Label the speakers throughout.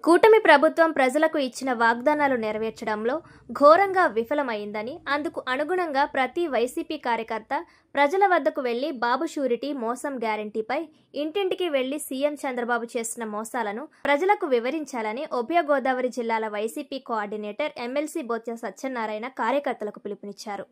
Speaker 1: కూటమి ప్రభుత్వం ప్రజలకు ఇచ్చిన వాగ్దానాలు నెరవేర్చడంలో ఘోరంగా విఫలమైందని, అందుకు అనుగుణంగా ప్రతి వైసీపీ కార్యకర్త ప్రజల వద్దకు వెళ్లి బాబు షూరిటీ మోసం గ్యారంటీపై ఇంటింటికి వెళ్లి సీఎం చంద్రబాబు చేస్తున్న మోసాలను ప్రజలకు వివరించాలని ఉభయ గోదావరి జిల్లాల YCP coordinator MLC Botsa Satyanarayana కార్యకర్తలకు పిలుపునిచ్చారు.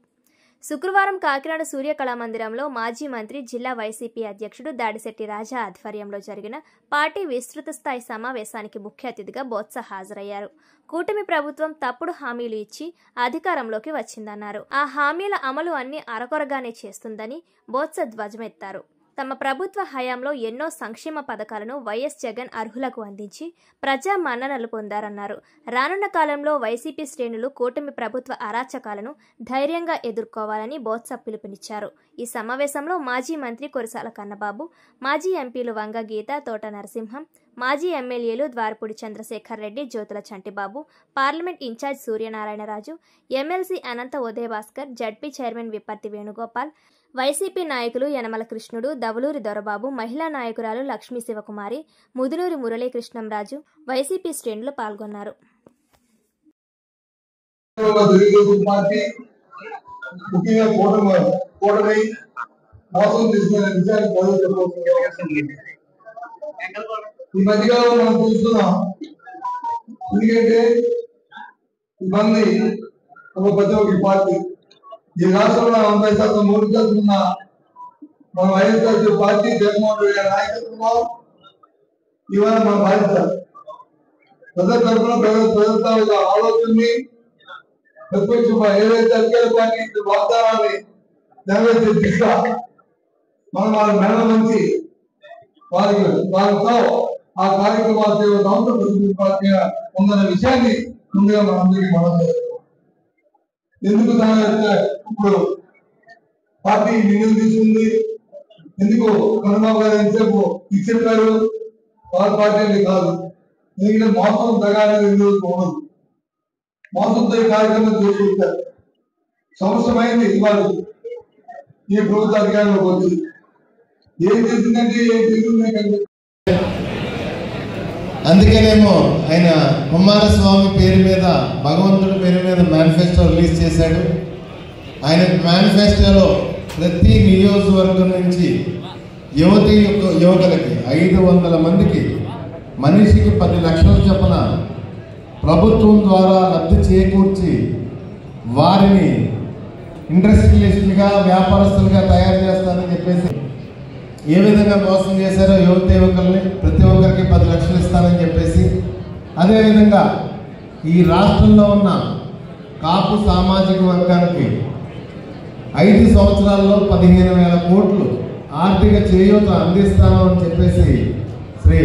Speaker 1: శుక్రవారం కాకినాడ సూర్య కళామందిరంలో మాజీ మంత్రి, జిల్లా వైసీపీ అధ్యక్షుడు దాడిశెట్టి రాజా ఆధ్వర్యంలో జరిగిన పార్టీ విస్తృత స్థాయి సమావేశానికి ముఖ్య అతిథిగా బొత్స హాజరయ్యారు. కూటమి ప్రభుత్వం తప్పుడు హామీలు ఇచ్చి అధికారంలోకి వచ్చిందన్నారు. ఆ హామీల అమలు అన్ని అరకొరగానే చేస్తుందని బొత్స ధ్వజమెత్తారు. తమ ప్రభుత్వ హయాంలో ఎన్నో సంక్షేమ పథకాలను వైఎస్ జగన్ అర్హులకు అందించి ప్రజా మన్ననలు పొందారన్నారు. రానున్న కాలంలో వైసీపీ శ్రేణులు కూటమి ప్రభుత్వ అరాచకాలను ధైర్యంగా ఎదుర్కోవాలని బొత్స పిలుపునిచ్చారు. ఈ సమావేశంలో మాజీ మంత్రి కురసాల కన్నబాబు, మాజీ ఎంపీలు వంగ గీత, తోట నరసింహం, మాజీ ఎమ్మెల్యేలు Dwarapudi Chandrasekhar Reddy, Jyothula Chantibabu, parliament in charge Suryanarayanaraju, MLC Anantha Udayabhaskar, ZP chairman Vipparthi Venugopal, YCP నాయకులు యనమల కృష్ణుడు, దవులూరి దొరబాబు, మహిళా నాయకురాలు లక్ష్మీ శివకుమారి, ముదునూరి మురళీకృష్ణంరాజు, వైసీపీ శ్రేణులు పాల్గొన్నారు.
Speaker 2: ఈ మధ్యకాలంలో మనం చూస్తున్నాం. ఎందుకంటే ఇబ్బంది ప్రతి ఒక్క పార్టీ ఈ రాష్ట్రంలో 90% 3% ఉన్న మన వైఎస్ఆర్ పార్టీ జగన్మోహన్ రెడ్డి గారి నాయకత్వంలో ఇవాళ మన బాధ్యత ప్రజల తరఫున ప్రజల ఆలోచనని ప్రతిపక్ష ఏదైతే అధికార పార్టీ వాగ్దానాన్ని నెరవేర్చే దిశగా మనం వాళ్ళ మెడ నుంచి వాళ్ళతో ఆ కార్యక్రమాలు పార్టీగా ఉందన్న విషయాన్ని ముందుగా మనందరికీ మనం ఎందుకు ఇప్పుడు పార్టీ నిర్ణయం తీసుకుంది, ఎందుకు కన్నబాబు గారు ఎంతసేపు చెప్పారు వాళ్ళ పార్టీ అనేది కాదు. ఎందుకంటే మోసం తగానే ఎందుకు ఉండదు, మోసంతో ఈ కార్యక్రమం చేసుకుంటారు. సంవత్సరమైంది ఇవాళ ఈ ప్రభుత్వ అధికారంలోకి వచ్చి ఏం చేసిందంటే ఏం చేసింది.
Speaker 3: అందుకేనేమో ఆయన కుమారస్వామి పేరు మీద, భగవంతుడి పేరు మీద మేనిఫెస్టో రిలీజ్ చేశాడు. ఆయన మేనిఫెస్టోలో ప్రతి నియోజకవర్గం నుంచి యువకులకి 500 మందికి మనిషికి 10 లక్షల చొప్పున ప్రభుత్వం ద్వారా లబ్ధి చేకూర్చి వారిని ఇండస్ట్రియలిస్టులుగా, వ్యాపారస్తులుగా తయారు చేస్తారని చెప్పేసి ఏ విధంగా మోసం చేశారో యువకుల్ని ప్రతి ఒక్కరికి 10 లక్షలు ఇస్తానని చెప్పేసి, అదేవిధంగా ఈ రాష్ట్రంలో ఉన్న కాపు సామాజిక వర్గానికి 5 సంవత్సరాల్లో 15,000 కోట్లు ఆర్థిక చేయూత అందిస్తాను అని చెప్పేసి శ్రీ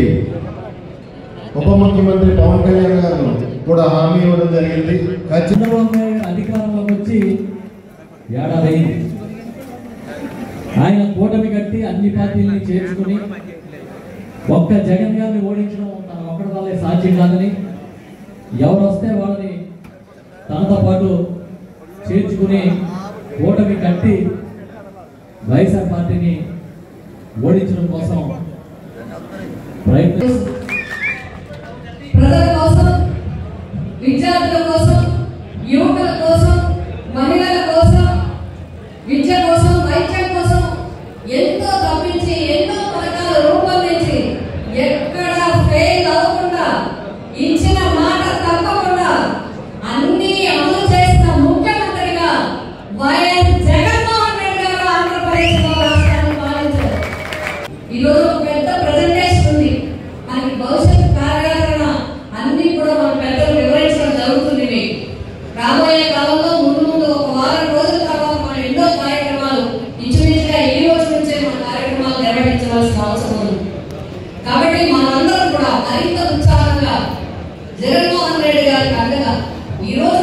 Speaker 3: ఉప ముఖ్యమంత్రి పవన్ కళ్యాణ్ గారు కూడా హామీ ఇవ్వడం జరిగింది.
Speaker 4: ఖచ్చితంగా అధికారంలోకి వచ్చి ఏడాది అయింది. ఆయన కూటమి కట్టి అన్ని పార్టీలని చేర్చుకుని ఒక్క జగన్ గారిని ఓడించడం తన ఒక్కడి వల్లే సాధ్యం కాదని, ఎవరు వస్తే వాళ్ళని తనతో పాటు చేర్చుకుని కూటమి కట్టి వైఎస్ఆర్ పార్టీని ఓడించడం కోసం ప్రయత్నం.
Speaker 5: ప్రజల కోసం, విద్యార్థుల కోసం, యువకుల కోసం, మహిళల కోసం, విద్య కోసం, వైద్యం కోసం ఎంతో తప్పించి ఎన్నో పథకాలు రూపొందించి ఎక్కడ ఫెయిల్ అవ్వకుండా, ఇచ్చిన మాట తప్పకుండా అన్ని అమలు చేసిన ముఖ్యమంత్రిగా వైఎస్ జగన్మోహన్ రెడ్డి గారు ఆంధ్రప్రదేశ్ రాష్ట్రాన్ని పాలించారు. ఈరోజు ఒక పెద్ద ప్రజెంటేషన్ ఉంది. మనకి భవిష్యత్ కార్యాచరణ అన్ని కూడా మన పెద్దలు వివరించడం జరుగుతుంది. రాబోయే కాలంలో ముందు ఒక వారం రోజుల తర్వాత మనం ఎన్నో కార్యక్రమాలు ఇంచుమించుగా ఈ రోజు నుంచే మన కార్యక్రమాలు నిర్వహించవలసిన అవసరం ఉంది. కాబట్టి మనందరం కూడా మరింత ఉత్సాహంగా జగన్మోహన్ రెడ్డి గారికి అండగా ఈ రోజు